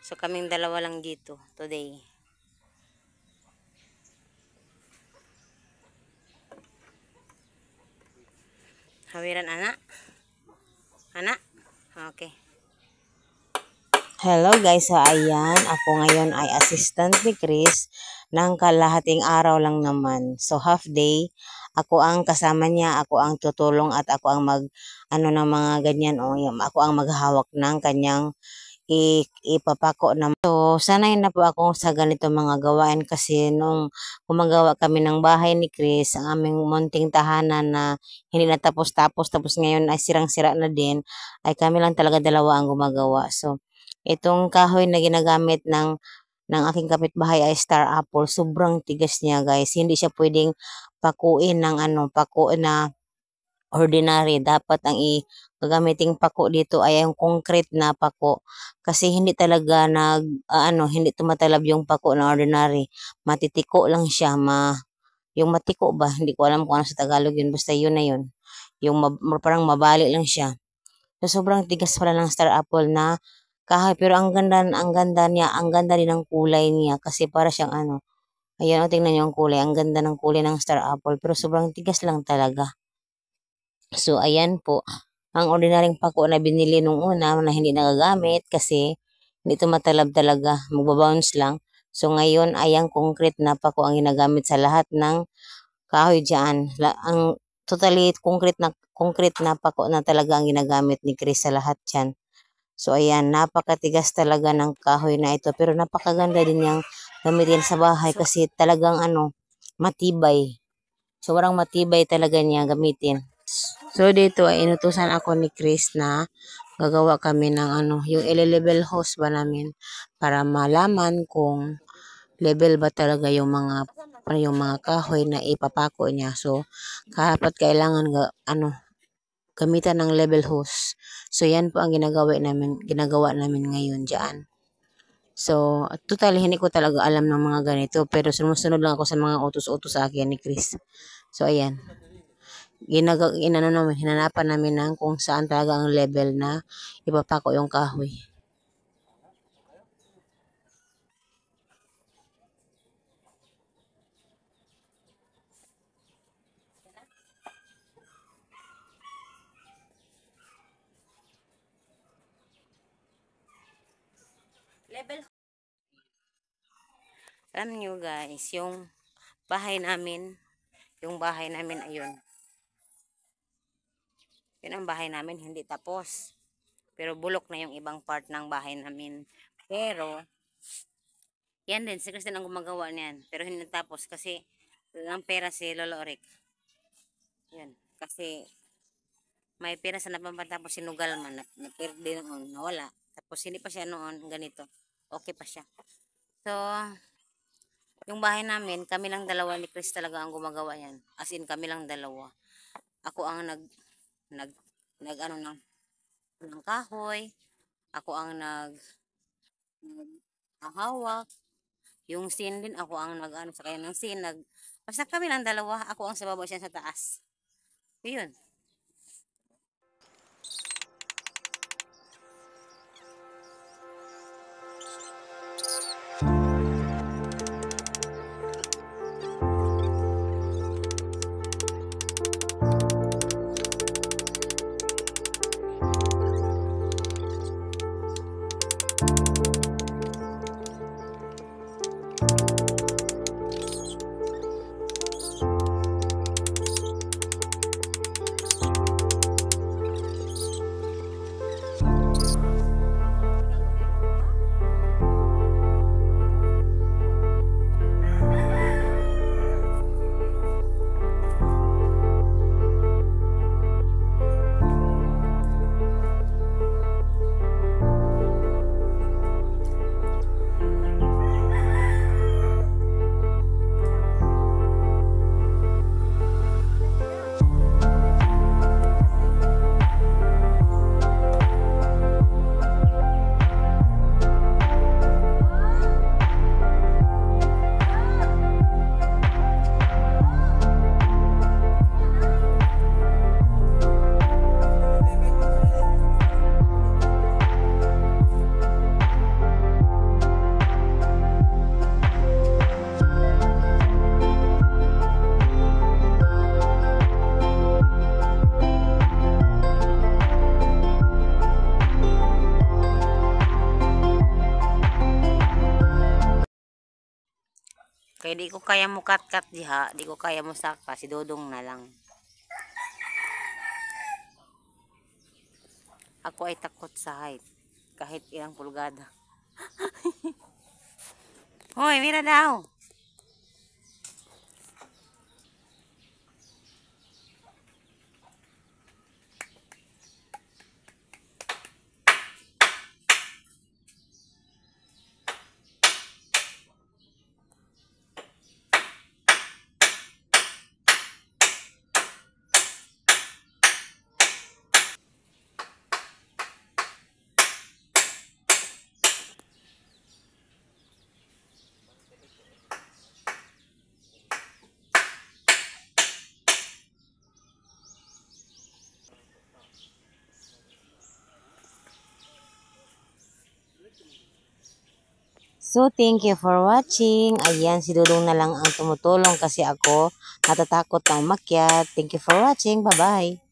So kaming dalawa lang dito today. Hawiran anak. Anak. Okay. Hello guys, so ayan, ako ngayon ay assistant ni Chris ng kalahating araw lang naman. So half day, ako ang kasama niya, ako ang tutulong at ako ang ng mga ganyan, ako ang maghahawak ng kanyang ipapako na. So sanay na po ako sa ganito mga gawain kasi nung gumagawa kami ng bahay ni Chris, ang aming munting tahanan na hindi natapos-tapos, tapos ngayon ay sirang-sira na din, ay kami lang talaga dalawa ang gumagawa. So itong kahoy na ginagamit ng aking kapitbahay ay star apple. Sobrang tigas niya guys. Hindi siya pwedeng pakuin ng pako na ordinary. Dapat ang gagamiting pako dito ay yung concrete na pako. Kasi hindi talaga hindi tumatalab yung pako na ordinary. Matitiko lang siya. Yung matiko ba? Hindi ko alam kung ano sa Tagalog yun. Basta yun na yun. Yung parang mabali lang siya. So, sobrang tigas pala ng star apple na kahoy, pero ang ganda niya, ang ganda din ng kulay niya kasi para siyang ayan, tingnan niyo ang kulay, ang ganda ng kulay ng star apple, pero sobrang tigas lang talaga. So, ayan po, ang ordinaryong pako na binili nung una na hindi nagagamit kasi hindi ito matalab talaga, magbabounce lang. So, ngayon ay ang concrete na pako ang ginagamit sa lahat ng kahoy dyan. Ang totally concrete na pako na talaga ang ginagamit ni Chris sa lahat dyan. So, ayan, napakatigas talaga ng kahoy na ito. Pero napakaganda din niyang gamitin sa bahay kasi talagang matibay. Sobrang matibay talaga niya gamitin. So, dito ay inutusan ako ni Chris na gagawa kami ng yung level hose ba namin para malaman kung level ba talaga yung mga kahoy na ipapako niya. So, kailangan gamitan ng level hose. So, yan po ang ginagawa namin ngayon dyan. So, totally hindi ko talaga alam ng mga ganito, pero sumusunod lang ako sa mga utos-utos sa akin ni Chris. So, ayan. Hinanapan namin ng kung saan talaga ang level na ipapako yung kahoy. Level. Alam nyo guys, yung bahay namin ayun. Yun ang bahay namin, hindi tapos. Pero bulok na yung ibang part ng bahay namin. Pero, yan din, si Kristen ang gumagawa niyan. Pero hindi natapos kasi ang pera si Lolo Rick. Yan, kasi may pera sa napapatapos sinugal man, naperde noon, nawala. Tapos hindi pa siya noon, ganito. Okay pa siya. So, yung bahay namin, kami lang dalawa ni Chris talaga ang gumagawa yan. As in, kami lang dalawa. Ako ang ng kahoy. Ako ang hawak. Yung scene din, ako ang sa kanya ng scene. Basta kami lang dalawa. Ako ang sa baba, siya sa taas. Yun. Kaya di ko kaya mo kat-kat diha, di ko kaya mo saka, si Dodong na lang. Ako ay takot sa height, kahit ilang pulgada. Hoy, mira daw. So, thank you for watching. Ayan, si Dudong na lang ang tumutulong kasi ako natatakot na umakyat. Thank you for watching. Bye-bye.